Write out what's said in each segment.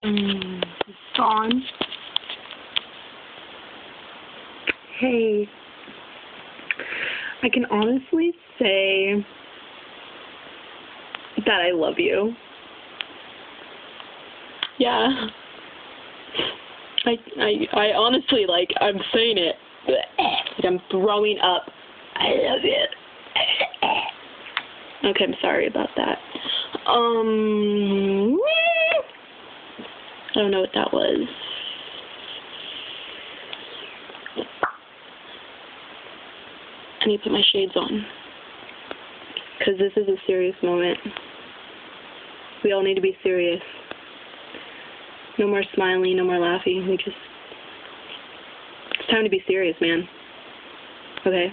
It's gone. Hey, I can honestly say that I love you. Yeah. I honestly, like, I'm saying it. Like, I'm throwing up. I love it. Okay, I'm sorry about that. I don't know what that was. I need to put my shades on. Because this is a serious moment. We all need to be serious. No more smiling, no more laughing. It's time to be serious, man. Okay?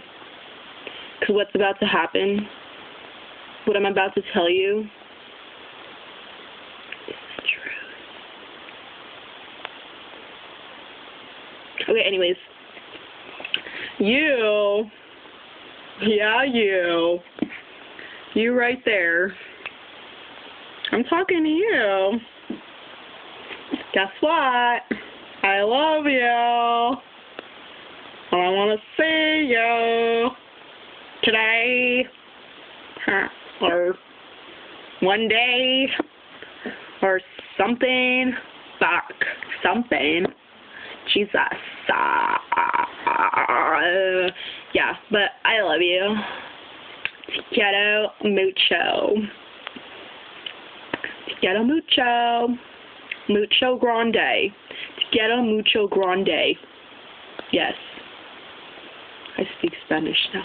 Because what's about to happen, what I'm about to tell you, is the truth. Okay, anyways. You right there. I'm talking to you. Guess what? I love you. And I want to see you today. Or one day. Or something. Fuck. Something. Jesus. Yeah, but I love you. Te quiero mucho. Te quiero mucho. Mucho grande. Te quiero mucho grande. Yes. I speak Spanish now.